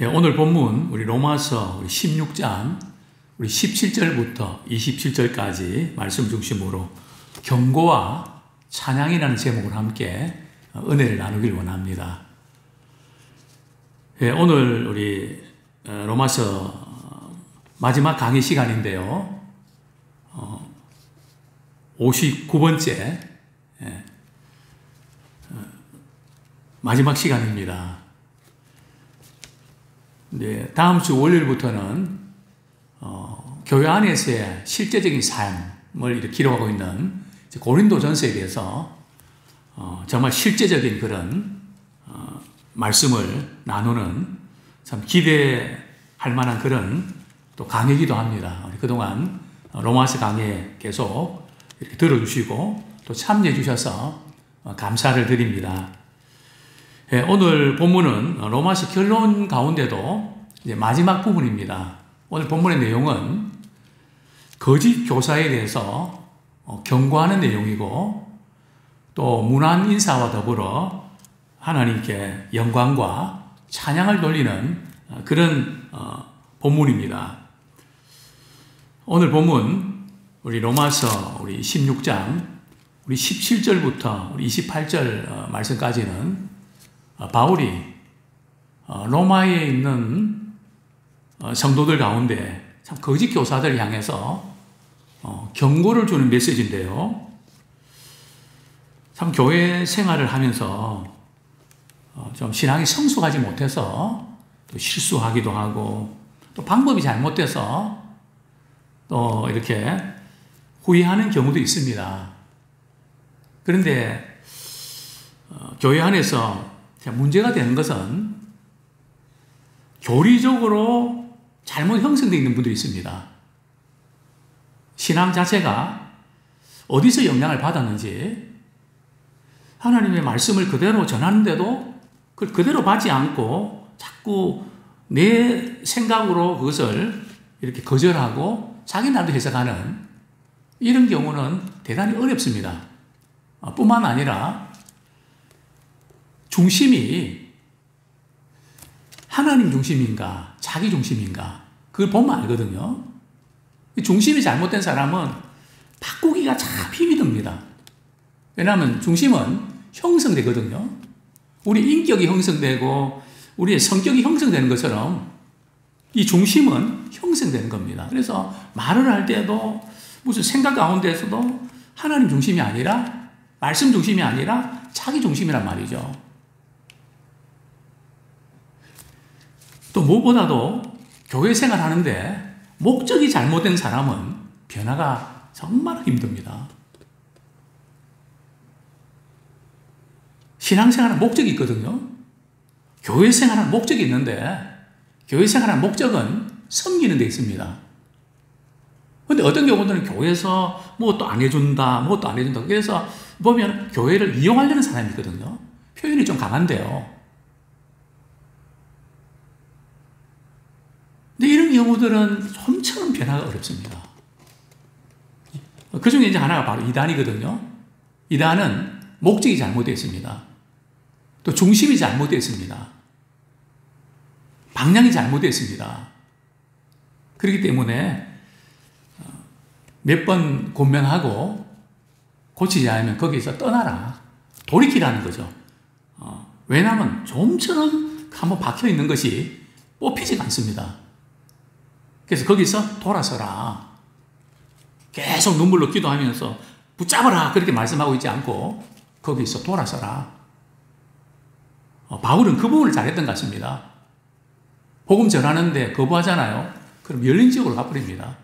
예, 오늘 본문 우리 로마서 우리 16장 우리 17절부터 27절까지 말씀 중심으로 경고와 찬양이라는 제목으로 함께 은혜를 나누길 원합니다. 예, 오늘 우리 로마서 마지막 강의 시간인데요. 59번째 마지막 시간입니다. 네, 다음 주 월요일부터는 교회 안에서의 실제적인 삶을 이렇게 기록하고 있는 고린도전서에 대해서 정말 실제적인 그런 말씀을 나누는 참 기대할 만한 그런 또 강의이기도 합니다. 우리 그동안 로마서 강의 계속 이렇게 들어주시고 또 참여해 주셔서 감사를 드립니다. 예, 오늘 본문은 로마서 결론 가운데도 이제 마지막 부분입니다. 오늘 본문의 내용은 거짓 교사에 대해서 경고하는 내용이고 또 문안 인사와 더불어 하나님께 영광과 찬양을 돌리는 그런 본문입니다. 오늘 본문 우리 로마서 우리 16장 우리 17절부터 우리 28절 말씀까지는 바울이 로마에 있는 성도들 가운데 참 거짓 교사들을 향해서 경고를 주는 메시지인데요. 참 교회 생활을 하면서 좀 신앙이 성숙하지 못해서 또 실수하기도 하고 또 방법이 잘못돼서 또 이렇게 후회하는 경우도 있습니다. 그런데 교회 안에서 문제가 되는 것은 교리적으로 잘못 형성되어 있는 분들이 있습니다. 신앙 자체가 어디서 영향을 받았는지 하나님의 말씀을 그대로 전하는데도 그걸 그대로 받지 않고 자꾸 내 생각으로 그것을 이렇게 거절하고 자기 나름대로 해석하는 이런 경우는 대단히 어렵습니다. 뿐만 아니라 중심이 하나님 중심인가 자기 중심인가 그걸 보면 알거든요. 중심이 잘못된 사람은 바꾸기가 참 힘이 듭니다. 왜냐하면 중심은 형성되거든요. 우리 인격이 형성되고 우리의 성격이 형성되는 것처럼 이 중심은 형성되는 겁니다. 그래서 말을 할 때도 무슨 생각 가운데에서도 하나님 중심이 아니라 말씀 중심이 아니라 자기 중심이란 말이죠. 또 무엇보다도 교회 생활하는데 목적이 잘못된 사람은 변화가 정말 힘듭니다. 신앙생활은 목적이 있거든요. 교회 생활은 목적이 있는데 교회 생활은 목적은 섬기는 데 있습니다. 그런데 어떤 경우들은 교회에서 무엇도 안 해준다, 무엇도 안 해준다. 그래서 보면 교회를 이용하려는 사람이 있거든요. 표현이 좀 강한데요. 근데 이런 경우들은 좀처럼 변화가 어렵습니다. 그 중에 이제 하나가 바로 이단이거든요. 이단은 목적이 잘못되어 있습니다. 또 중심이 잘못되어 있습니다. 방향이 잘못되어 있습니다. 그렇기 때문에 몇 번 고면하고 고치지 않으면 거기에서 떠나라. 돌이키라는 거죠. 왜냐하면 좀처럼 한번 박혀 있는 것이 뽑히지가 않습니다. 그래서 거기서 돌아서라. 계속 눈물로 기도하면서 붙잡아라. 그렇게 말씀하고 있지 않고 거기서 돌아서라. 바울은 그 부분을 잘했던 것 같습니다. 복음 전하는데 거부하잖아요. 그럼 열린 지역으로 가버립니다.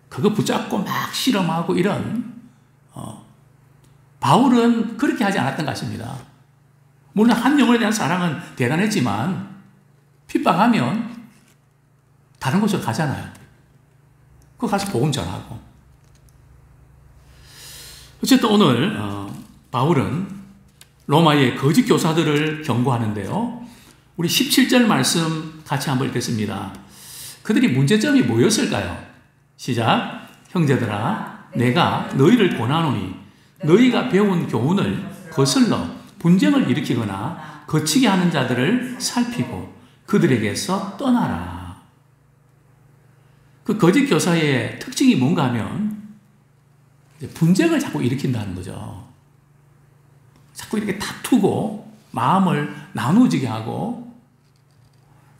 그거 붙잡고 막 실험하고 이런 바울은 그렇게 하지 않았던 것 같습니다. 물론 한 영혼에 대한 사랑은 대단했지만 핍박하면 다른 곳으로 가잖아요. 그거 가서 복음 전하고. 어쨌든 오늘 바울은 로마의 거짓 교사들을 경고하는데요. 우리 17절 말씀 같이 한번 읽겠습니다. 그들이 문제점이 뭐였을까요? 시작. 형제들아 내가 너희를 권하노니 너희가 배운 교훈을 거슬러 분쟁을 일으키거나 거치게 하는 자들을 살피고 그들에게서 떠나라. 그 거짓 교사의 특징이 뭔가 하면 분쟁을 자꾸 일으킨다는 거죠. 자꾸 이렇게 다투고 마음을 나누어지게 하고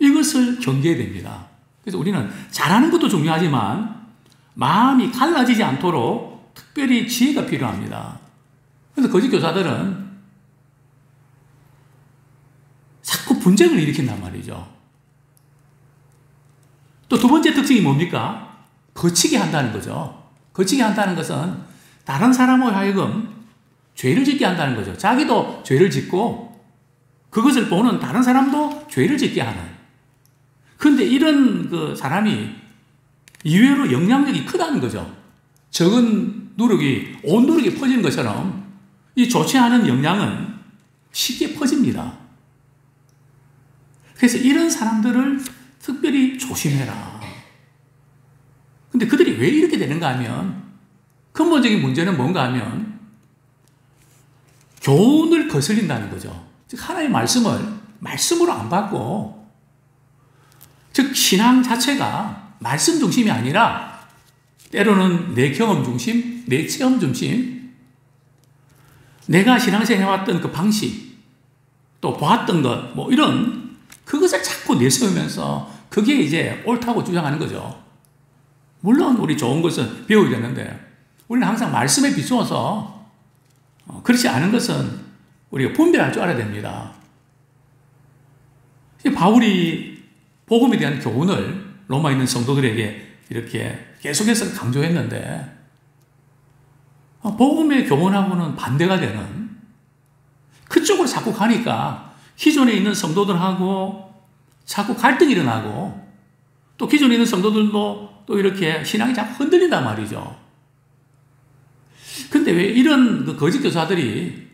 이것을 경계해야 됩니다. 그래서 우리는 잘하는 것도 중요하지만 마음이 갈라지지 않도록 특별히 지혜가 필요합니다. 그래서 거짓 교사들은 자꾸 분쟁을 일으킨단 말이죠. 또 두 번째 특징이 뭡니까? 거치게 한다는 거죠. 거치게 한다는 것은 다른 사람을 하여금 죄를 짓게 한다는 거죠. 자기도 죄를 짓고 그것을 보는 다른 사람도 죄를 짓게 하는. 그런데 이런 그 사람이 이외로 영향력이 크다는 거죠. 적은 누룩이 온 누룩이 퍼지는 것처럼 이 좋지 않은 영향은 쉽게 퍼집니다. 그래서 이런 사람들을 특별히 조심해라. 근데 그들이 왜 이렇게 되는가 하면 근본적인 문제는 뭔가 하면 교훈을 거슬린다는 거죠. 즉 하나님의 말씀을 말씀으로 안 받고 즉 신앙 자체가 말씀 중심이 아니라 때로는 내 경험 중심, 내 체험 중심, 내가 신앙생활 해왔던 그 방식 또 보았던 것 뭐 이런 그것을 자꾸 내세우면서 그게 이제 옳다고 주장하는 거죠. 물론 우리 좋은 것은 배워야 되는데 우리는 항상 말씀에 비추어서 그렇지 않은 것은 우리가 분별할 줄 알아야 됩니다. 바울이 복음에 대한 교훈을 로마에 있는 성도들에게 이렇게 계속해서 강조했는데 복음의 교훈하고는 반대가 되는 그쪽으로 자꾸 가니까 기존에 있는 성도들하고 자꾸 갈등이 일어나고 또 기존에 있는 성도들도 또 이렇게 신앙이 자꾸 흔들린단 말이죠. 근데 왜 이런 그 거짓 교사들이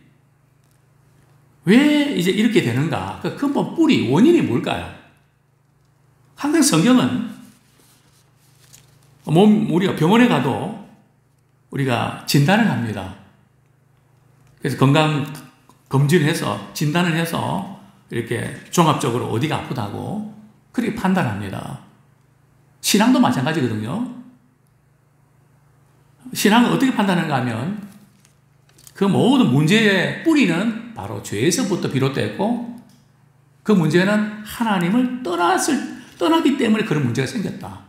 왜 이제 이렇게 되는가? 그 근본 뿌리, 원인이 뭘까요? 항상 성경은 우리가 병원에 가도 우리가 진단을 합니다. 그래서 건강 검진을 해서 진단을 해서 이렇게 종합적으로 어디가 아프다고 그렇게 판단합니다. 신앙도 마찬가지거든요. 신앙을 어떻게 판단하는가 하면 그 모든 문제의 뿌리는 바로 죄에서부터 비롯됐고 그 문제는 하나님을 떠나기 때문에 그런 문제가 생겼다.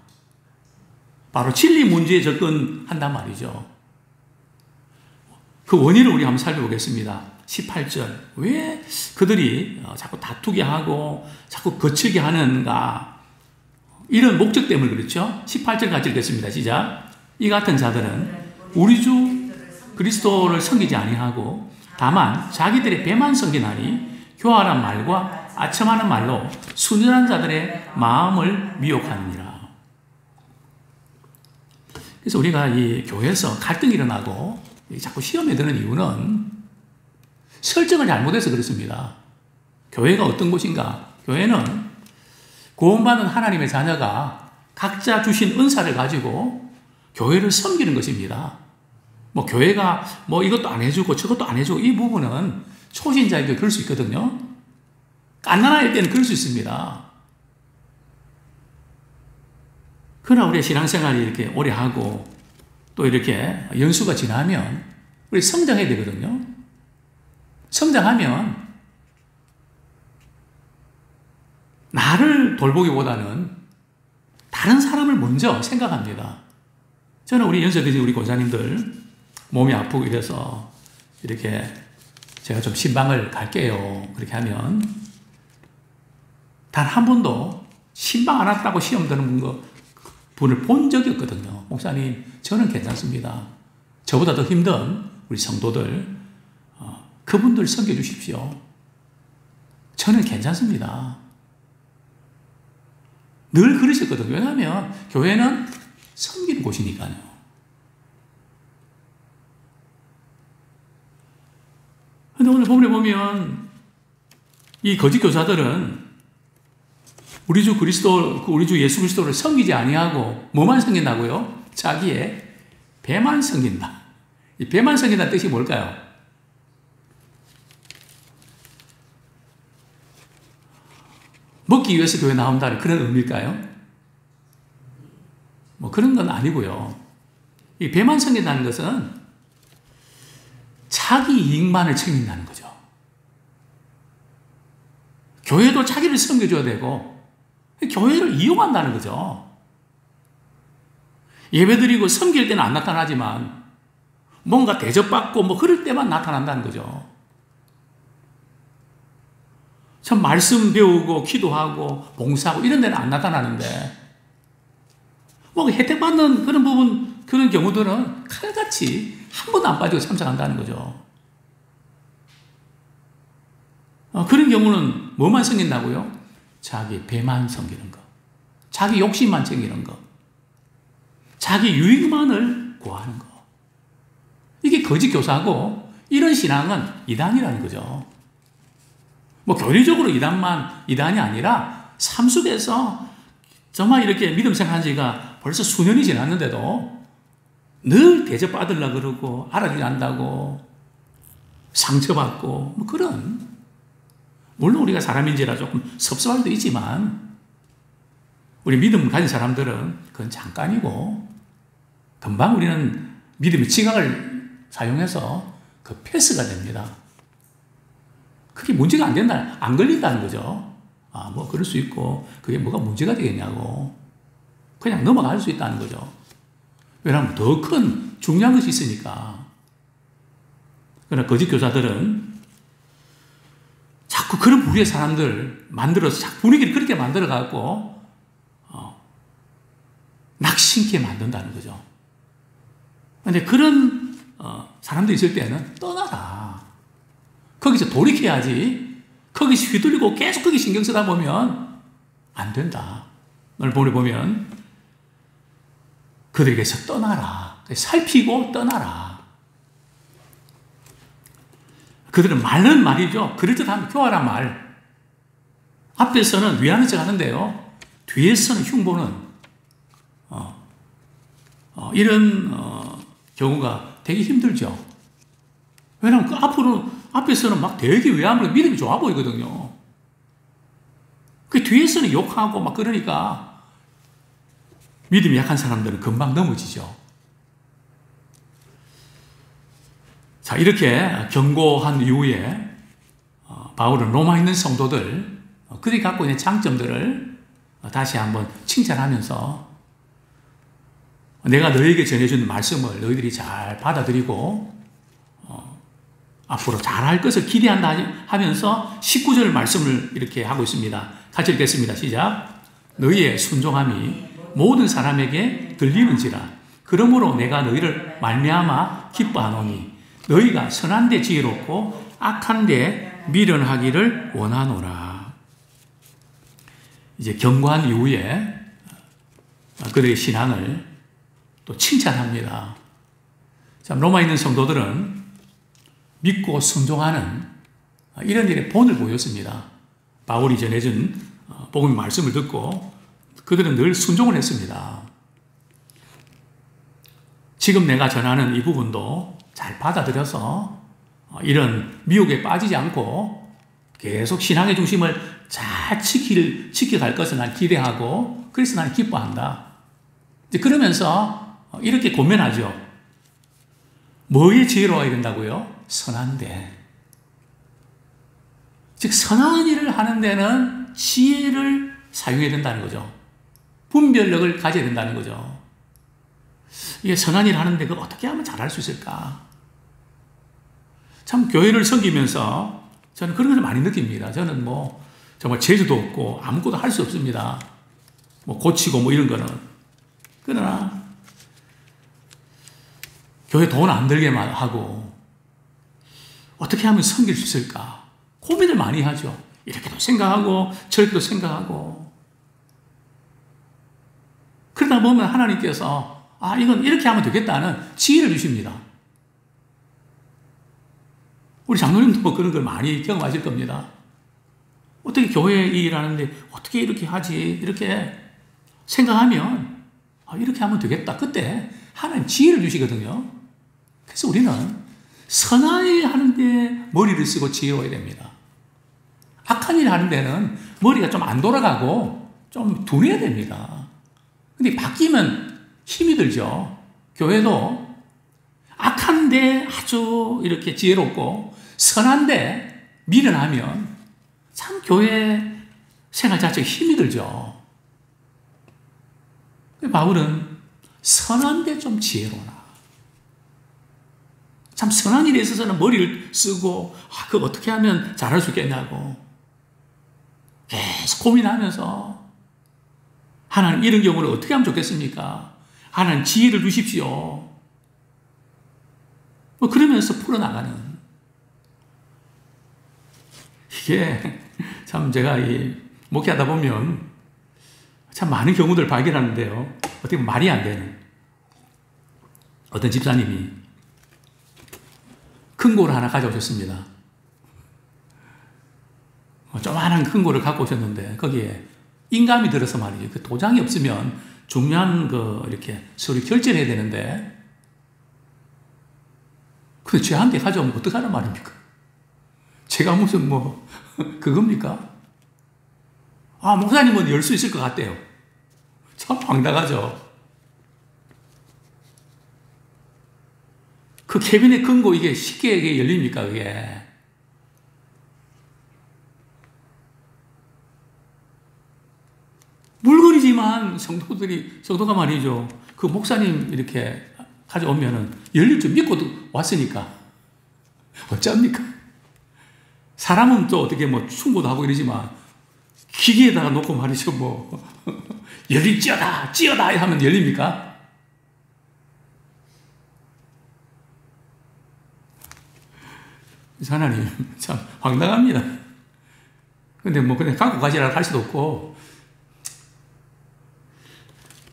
바로 진리 문제에 접근한단 말이죠. 그 원인을 우리 한번 살펴보겠습니다. 18절. 왜 그들이 자꾸 다투게 하고 자꾸 거칠게 하는가? 이런 목적 때문에 그렇죠. 18절 같이 읽겠습니다. 시작. 이 같은 자들은 우리 주 그리스도를 섬기지 아니하고 다만 자기들의 배만 섬기나니 교활한 말과 아첨하는 말로 순전한 자들의 마음을 미혹하느니라. 그래서 우리가 이 교회에서 갈등이 일어나고 자꾸 시험에 드는 이유는 설정을 잘못해서 그렇습니다. 교회가 어떤 곳인가? 교회는 구원받은 하나님의 자녀가 각자 주신 은사를 가지고 교회를 섬기는 것입니다. 뭐 교회가 뭐 이것도 안 해주고 저것도 안 해주고 이 부분은 초신자에게 그럴 수 있거든요. 갓난아일 때는 그럴 수 있습니다. 그러나 우리의 신앙생활이 이렇게 오래 하고 또 이렇게 연수가 지나면 우리 성장해야 되거든요. 성장하면 나를 돌보기보다는 다른 사람을 먼저 생각합니다. 저는 우리 연세대지 우리 권사님들 몸이 아프고 이래서 이렇게 제가 좀 신방을 갈게요. 그렇게 하면 단 한 번도 신방 안 왔다고 시험 드는 분을 본 적이 없거든요. 목사님, 저는 괜찮습니다. 저보다 더 힘든 우리 성도들, 그분들 섬겨주십시오. 저는 괜찮습니다. 늘 그러셨거든요. 왜냐하면 교회는 섬기는 곳이니까요. 그런데 오늘 본문에 보면 이 거짓 교사들은 우리 주 예수 그리스도를 섬기지 아니하고 뭐만 섬긴다고요? 자기의 배만 섬긴다. 이 배만 섬긴다는 뜻이 뭘까요? 먹기 위해서 교회 나온다는 그런 의미일까요? 뭐 그런 건 아니고요. 이 배만 섬긴다는 것은 자기 이익만을 챙긴다는 거죠. 교회도 자기를 섬겨줘야 되고 교회를 이용한다는 거죠. 예배드리고 섬길 때는 안 나타나지만 뭔가 대접받고 뭐 그럴 때만 나타난다는 거죠. 참 말씀 배우고 기도하고 봉사하고 이런 데는 안 나타나는데 뭐 혜택받는 그런 부분 그런 경우들은 칼같이 한 번도 안 빠지고 참석한다는 거죠. 그런 경우는 뭐만 섬긴다고요? 자기 배만 섬기는 거, 자기 욕심만 챙기는 거, 자기 유익만을 구하는 거. 이게 거짓 교사고 이런 신앙은 이단이라는 거죠. 뭐 교리적으로 이단이 아니라 삶 속에서 정말 이렇게 믿음 생활한 지가 벌써 수년이 지났는데도 늘 대접받으려고 그러고 알아주지 않는다고 상처받고 뭐 그런, 물론 우리가 사람인지라 조금 섭섭할 수도 있지만 우리 믿음 가진 사람들은 그건 잠깐이고 금방 우리는 믿음의 지각을 사용해서 그 패스가 됩니다. 그게 문제가 안 된다, 안 걸린다는 거죠. 뭐 그럴 수 있고 그게 뭐가 문제가 되겠냐고 그냥 넘어갈 수 있다는 거죠. 왜냐하면 더 큰 중요한 것이 있으니까. 그러나 거짓 교사들은 자꾸 그런 부류의 사람들 만들어서 자꾸 분위기를 그렇게 만들어갖고 낙심케 만든다는 거죠. 그런데 그런 사람들이 있을 때는 떠나라. 거기서 돌이켜야지. 거기서 휘둘리고 계속 거기 신경 쓰다 보면 안 된다. 오늘 보면 그들에게서 떠나라. 살피고 떠나라. 그들은 말은 말이죠. 그럴듯한 교활한 말. 앞에서는 위하는 척 하는데요. 뒤에서는 흉보는 이런 경우가 되게 힘들죠. 왜냐하면 그 앞에서는 막 되게 위하면 믿음이 좋아 보이거든요. 그 뒤에서는 욕하고 막 그러니까 믿음이 약한 사람들은 금방 넘어지죠. 자, 이렇게 경고한 이후에 바울은 로마에 있는 성도들, 그들이 갖고 있는 장점들을 다시 한번 칭찬하면서 내가 너에게 전해준 말씀을 너희들이 잘 받아들이고 앞으로 잘할 것을 기대한다 하면서 19절 말씀을 이렇게 하고 있습니다. 같이 읽겠습니다. 시작. 너희의 순종함이 모든 사람에게 들리는지라. 그러므로 내가 너희를 말미암아 기뻐하노니 너희가 선한 데 지혜롭고 악한 데 미련하기를 원하노라. 이제 경고한 이후에 그들의 신앙을 또 칭찬합니다. 참, 로마에 있는 성도들은 믿고 순종하는 이런 일의 본을 보였습니다. 바울이 전해준 복음의 말씀을 듣고 그들은 늘 순종을 했습니다. 지금 내가 전하는 이 부분도 잘 받아들여서 이런 미혹에 빠지지 않고 계속 신앙의 중심을 잘 지켜갈 것을 난 기대하고 그래서 나는 기뻐한다. 이제 그러면서 이렇게 고면하죠. 뭐에 지혜로워야 된다고요? 선한데. 즉 선한 일을 하는 데는 지혜를 사용해야 된다는 거죠. 분별력을 가져야 된다는 거죠. 이게 선한 일을 하는데 그걸 어떻게 하면 잘할 수 있을까? 참 교회를 섬기면서 저는 그런 걸 많이 느낍니다. 저는 뭐 정말 재주도 없고 아무것도 할 수 없습니다. 뭐 고치고 뭐 이런 거는. 그러나 교회 돈 안 들게만 하고 어떻게 하면 섬길 수 있을까? 고민을 많이 하죠. 이렇게도 생각하고 저렇게도 생각하고. 그러다 보면 하나님께서 이건 이렇게 하면 되겠다는 지혜를 주십니다. 우리 장로님도 뭐 그런 걸 많이 경험하실 겁니다. 어떻게 교회 일하는데 어떻게 이렇게 하지? 이렇게 생각하면 이렇게 하면 되겠다. 그때 하나님 지혜를 주시거든요. 그래서 우리는 선한 일 하는데 머리를 쓰고 지혜로워야 됩니다. 악한 일 하는 데는 머리가 좀 안 돌아가고 좀 둔해야 됩니다. 근데 바뀌면 힘이 들죠. 교회도 악한데 아주 이렇게 지혜롭고 선한데 미련하면 참 교회 생활 자체가 힘이 들죠. 바울은 선한데 좀 지혜로나. 참 선한 일에 있어서는 머리를 쓰고 그거 어떻게 하면 잘할 수 있겠냐고 계속 고민하면서 하나님 이런 경우를 어떻게 하면 좋겠습니까? 하나님 지혜를 주십시오. 그러면서 풀어나가는 이게 참 제가 목회하다 보면 참 많은 경우들 발견하는데요. 어떻게 보면 말이 안 되는 어떤 집사님이 큰 고를 하나 가져오셨습니다. 조그마한 큰 고를 갖고 오셨는데 거기에 인감이 들어서 말이죠. 그 도장이 없으면 중요한 이렇게 서류 결제를 해야 되는데 근데 저한테 가져오면 어떡하란 말입니까? 제가 무슨 그겁니까? 목사님은 열 수 있을 것 같대요. 참 황당하죠. 그 캐비넷 금고 이게 쉽게 열립니까, 그게? 물건이지만 성도가 말이죠. 그 목사님 이렇게 가져오면은 열릴 줄 믿고 왔으니까. 어쩝니까? 사람은 또 어떻게 충고도 하고 이러지만 기계에다가 놓고 말이죠. 열릴지어다, 찌어다 하면 열립니까? 하나님, 참 황당합니다. 근데 그냥 갖고 가시라고 할 수도 없고,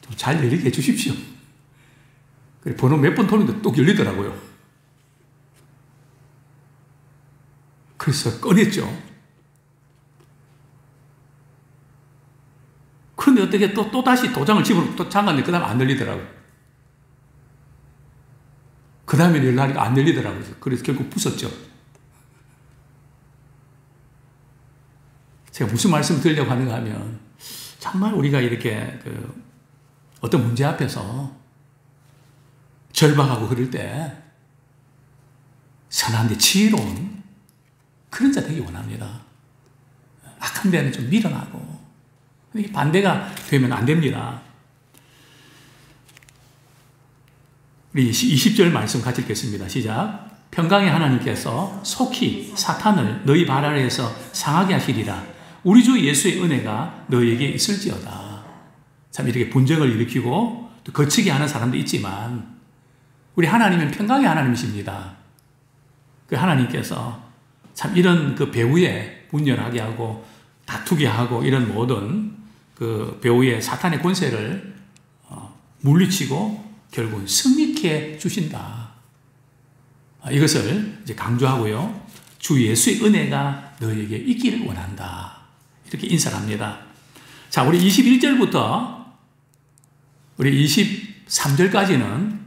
좀 잘 열리게 해 주십시오. 번호 몇 번 돌리는데 또 열리더라고요. 그래서 꺼냈죠. 그런데 어떻게 또 다시 도장을 집어넣고 또 잠갔는데 그 다음에 안 열리더라고요. 그 다음에 열리니까 안 열리더라고요. 그래서 결국 부쉈죠. 제가 무슨 말씀을 드리려고 하는가 하면 정말 우리가 이렇게 어떤 문제 앞에서 절박하고 그럴 때 선한데 지혜로운 그런 자 되기 원합니다. 악한 데는 좀 밀어나고 이게 반대가 되면 안 됩니다. 우리 20절 말씀 같이 읽겠습니다. 시작. 평강의 하나님께서 속히 사탄을 너희 발 아래에서 상하게 하시리라. 우리 주 예수의 은혜가 너희에게 있을지어다. 참 이렇게 분쟁을 일으키고 또 거치게 하는 사람도 있지만 우리 하나님은 평강의 하나님이십니다. 그 하나님께서 참 이런 배후에 분열하게 하고 다투게 하고 이런 모든 배후의 사탄의 권세를 물리치고 결국은 승리케 주신다. 이것을 이제 강조하고요. 주 예수의 은혜가 너에게 있기를 원한다. 이렇게 인사를 합니다. 자, 우리 21절부터 우리 23절까지는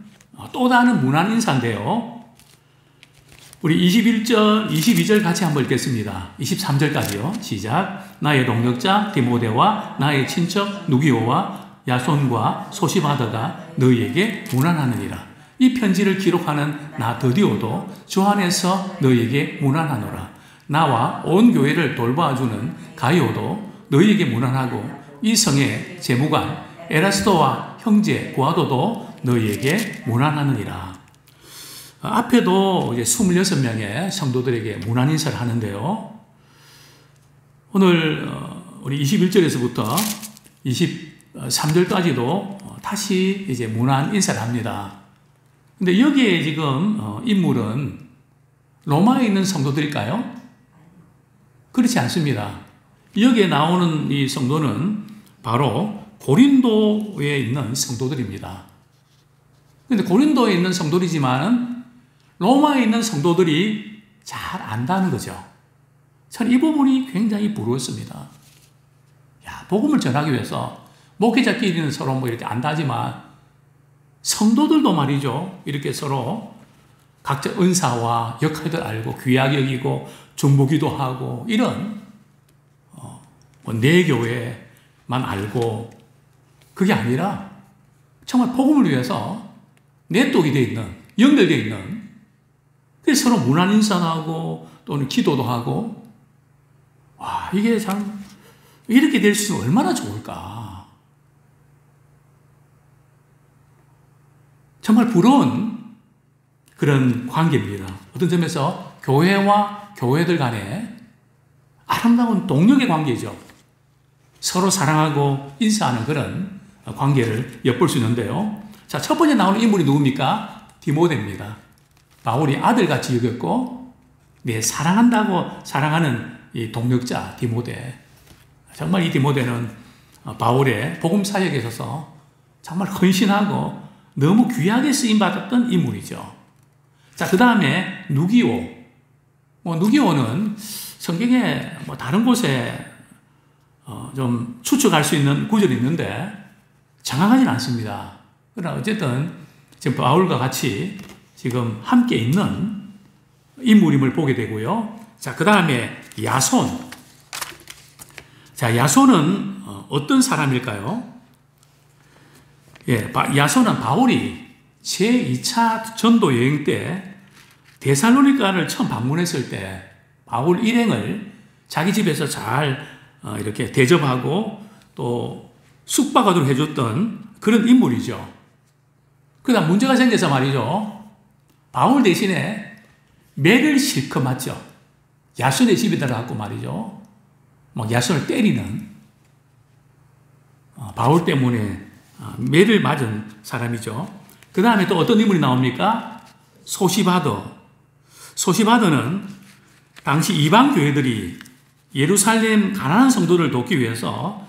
또 다른 문안 인사인데요. 우리 21절, 22절 같이 한번 읽겠습니다. 23절까지요. 시작. 나의 동역자 디모데와 나의 친척 누기오와 야손과 소시바더가 너희에게 문안하느니라. 이 편지를 기록하는 나 드디오도 주 안에서 너희에게 문안하노라. 나와 온 교회를 돌봐주는 가이오도 너희에게 문안하고 이 성의 재무관 에라스도와 형제 구아도도 너희에게 문안하느니라. 앞에도 이제 26명의 성도들에게 문안 인사를 하는데요. 오늘 우리 21절에서부터 23절까지도 다시 이제 문안 인사를 합니다. 근데 여기에 지금 인물은 로마에 있는 성도들일까요? 그렇지 않습니다. 여기에 나오는 이 성도는 바로 고린도에 있는 성도들입니다. 근데 고린도에 있는 성도들이지만 로마에 있는 성도들이 잘 안다는 거죠. 저는 이 부분이 굉장히 부러웠습니다. 복음을 전하기 위해서 목회자끼리는 서로 이렇게 안다지만 성도들도 말이죠. 이렇게 서로 각자 은사와 역할들 알고 귀하게 여기고 중보기도 하고 이런 내 교회만 알고 그게 아니라 정말 복음을 위해서 내독이 되어 있는, 연결되어 있는, 그래서 서로 문안 인사하고 또는 기도도 하고, 와, 이게 참 이렇게 될 수 있으면 얼마나 좋을까. 정말 부러운 그런 관계입니다. 어떤 점에서 교회와 교회들 간에 아름다운 동력의 관계죠. 서로 사랑하고 인사하는 그런 관계를 엿볼 수 있는데요. 자, 첫 번째 나오는 인물이 누굽니까? 디모데입니다. 바울이 아들같이 여겼고, 사랑한다고 사랑하는 이 동력자 디모데. 정말 이 디모데는 바울의 복음 사역에 있어서 정말 헌신하고 너무 귀하게 쓰임받았던 인물이죠. 자, 그 다음에 누기오. 누기오는 성경에 다른 곳에 좀 추측할 수 있는 구절이 있는데 정확하진 않습니다. 그러나 어쨌든 지금 바울과 같이 지금 함께 있는 인물임을 보게 되고요. 자, 그 다음에 야손. 자, 야손은 어떤 사람일까요? 예, 야손은 바울이 제2차 전도 여행 때 데살로니가를 처음 방문했을 때 바울 일행을 자기 집에서 잘 이렇게 대접하고 또 숙박하도록 해줬던 그런 인물이죠. 그다음 문제가 생겨서 말이죠. 바울 대신에 매를 실컷 맞죠. 야손의 집에 들어가고 말이죠. 야손을 때리는 바울 때문에 매를 맞은 사람이죠. 그 다음에 또 어떤 인물이 나옵니까? 소시바더. 소시바더는 당시 이방 교회들이 예루살렘 가난한 성도를 돕기 위해서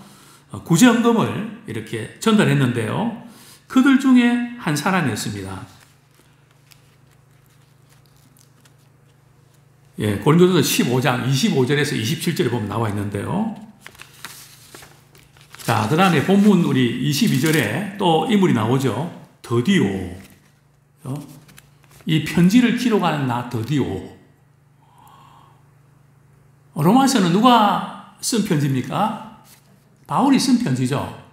구제헌금을 이렇게 전달했는데요. 그들 중에 한 사람이었습니다. 예, 고린도전서 15장 25절에서 27절에 보면 나와 있는데요. 자, 그 다음에 본문 우리 22절에 또 인물이 나오죠. 더디오. 이 편지를 기록하는 나 더디오. 로마서는 누가 쓴 편지입니까? 바울이 쓴 편지죠.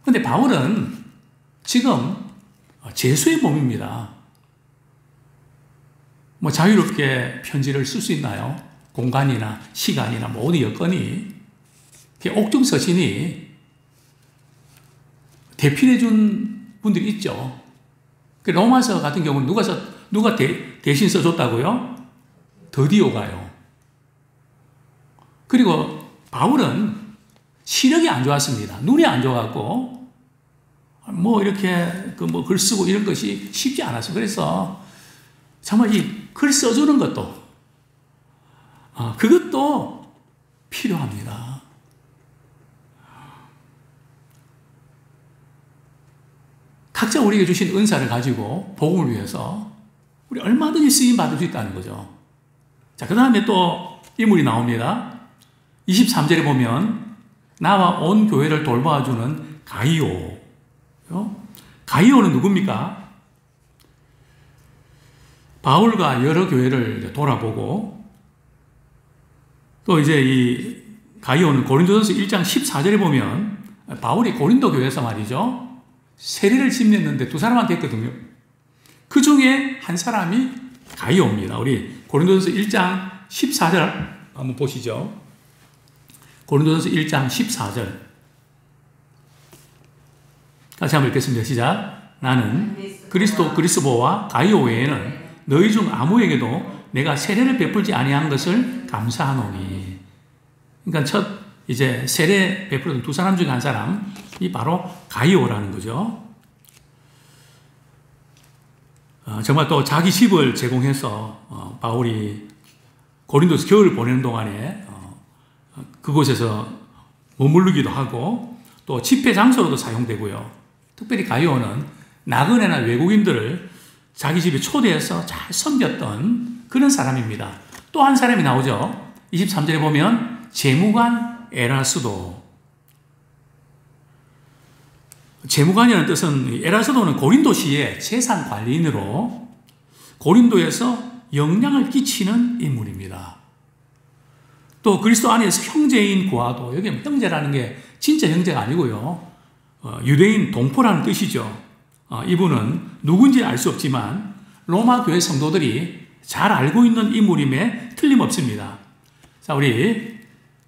근데 바울은 지금 죄수의 몸입니다. 자유롭게 편지를 쓸 수 있나요? 공간이나 시간이나 모든 여건이 옥중서신이 대필해 준 분들이 있죠. 로마서 같은 경우는 누가 대신 써줬다고요? 더디오가요. 그리고 바울은 시력이 안 좋았습니다. 눈이 안 좋아갖고 이렇게 글 쓰고 이런 것이 쉽지 않았어요. 그래서 정말 이 글 써주는 것도 그것도 필요합니다. 각자 우리에게 주신 은사를 가지고 복음을 위해서 우리 얼마든지 쓰임 받을 수 있다는 거죠. 자, 그 다음에 또 인물이 나옵니다. 23절에 보면 나와 온 교회를 돌봐주는 가이오. 가이오는 누굽니까? 바울과 여러 교회를 돌아보고 또 이제 이 가이오는 고린도전서 1장 14절에 보면 바울이 고린도 교회에서 말이죠. 세례를 침례했는데 두 사람한테 했거든요. 그 중에 한 사람이 가이오입니다. 우리 고린도전서 1장 14절 한번 보시죠. 고린도전서 1장 14절. 같이 한번 읽겠습니다. 시작. 나는 그리스도와 가이오 외에는 너희 중 아무에게도 내가 세례를 베풀지 아니한 것을 감사하노니. 그러니까 첫 이제 세례 베풀던 두 사람 중에 한 사람이 바로 가이오라는 거죠. 정말 또 자기 집을 제공해서 바울이 고린도에서 겨울을 보내는 동안에 그곳에서 머무르기도 하고 또 집회 장소로도 사용되고요. 특별히 가이오는 나그네나 외국인들을 자기 집에 초대해서 잘 섬겼던 그런 사람입니다. 또 한 사람이 나오죠. 23절에 보면 재무관 에라스도. 재무관이라는 뜻은 에라스도는 고린도시의 재산 관리인으로 고린도에서 영향을 끼치는 인물입니다. 또 그리스도 안에서 형제인 구하도, 여기 형제라는 게 진짜 형제가 아니고요. 유대인 동포라는 뜻이죠. 이분은 누군지 알 수 없지만 로마 교회 성도들이 잘 알고 있는 인물임에 틀림없습니다. 자, 우리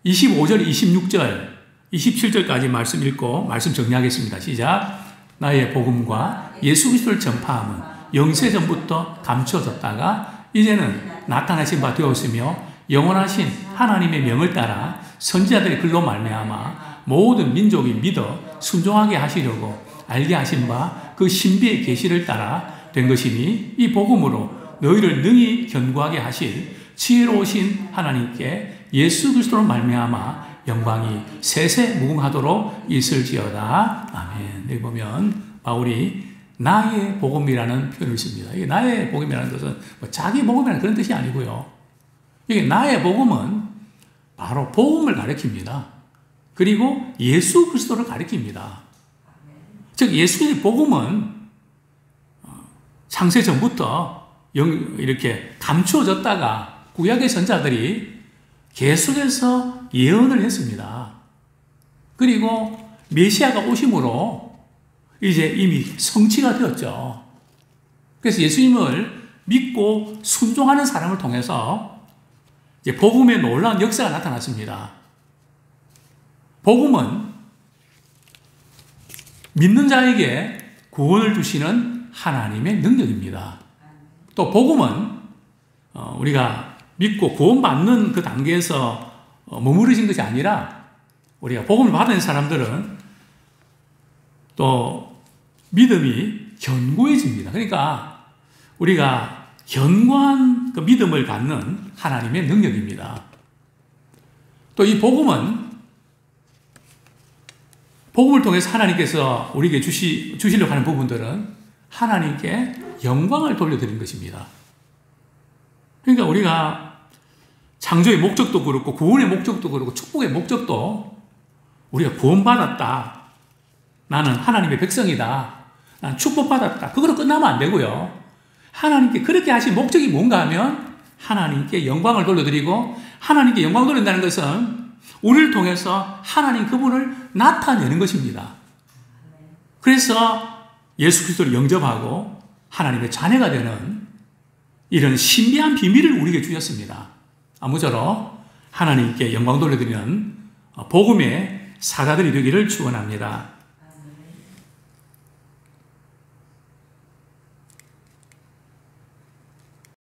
25절, 26절, 27절까지 말씀 읽고 말씀 정리하겠습니다. 시작. 나의 복음과 예수 그리스도를 전파함은 영세전부터 감추어졌다가 이제는 나타나신 바 되었으며 영원하신 하나님의 명을 따라 선지자들의 글로 말미암아 모든 민족이 믿어 순종하게 하시려고 알게 하신 바 그 신비의 계시를 따라 된 것이니 이 복음으로 너희를 능히 견고하게 하실 지혜로우신 하나님께 예수 그리스도로 말미암아 영광이 세세 무궁하도록 있을지어다. 아멘. 여기 보면 바울이 나의 복음이라는 표현을 씁니다. 이게 나의 복음이라는 것은 자기 복음이라는 그런 뜻이 아니고요. 이게 나의 복음은 바로 복음을 가리킵니다. 그리고 예수 그리스도를 가리킵니다. 즉 예수의 복음은 창세 전부터 이렇게 감추어졌다가 구약의 선자들이 계속해서 예언을 했습니다. 그리고 메시아가 오심으로 이제 이미 성취가 되었죠. 그래서 예수님을 믿고 순종하는 사람을 통해서 이제 복음의 놀라운 역사가 나타났습니다. 복음은 믿는 자에게 구원을 주시는 하나님의 능력입니다. 또 복음은 우리가 믿고 구원받는 그 단계에서 머무르신 것이 아니라 우리가 복음을 받은 사람들은 또 믿음이 견고해집니다. 그러니까 우리가 견고한 그 믿음을 갖는 하나님의 능력입니다. 또 이 복음을 통해서 하나님께서 우리에게 주시려고 하는 부분들은 하나님께 영광을 돌려드리는 것입니다. 그러니까 우리가 창조의 목적도 그렇고 구원의 목적도 그렇고 축복의 목적도 우리가 구원받았다. 나는 하나님의 백성이다. 나는 축복받았다. 그거로 끝나면 안 되고요. 하나님께 그렇게 하신 목적이 뭔가 하면 하나님께 영광을 돌려드리고 하나님께 영광을 돌린다는 것은 우리를 통해서 하나님 그분을 나타내는 것입니다. 그래서 예수 그리스도를 영접하고 하나님의 자녀가 되는 이런 신비한 비밀을 우리에게 주셨습니다. 아무쪼록 하나님께 영광 돌려드리는 복음의 사자들이 되기를 축원합니다.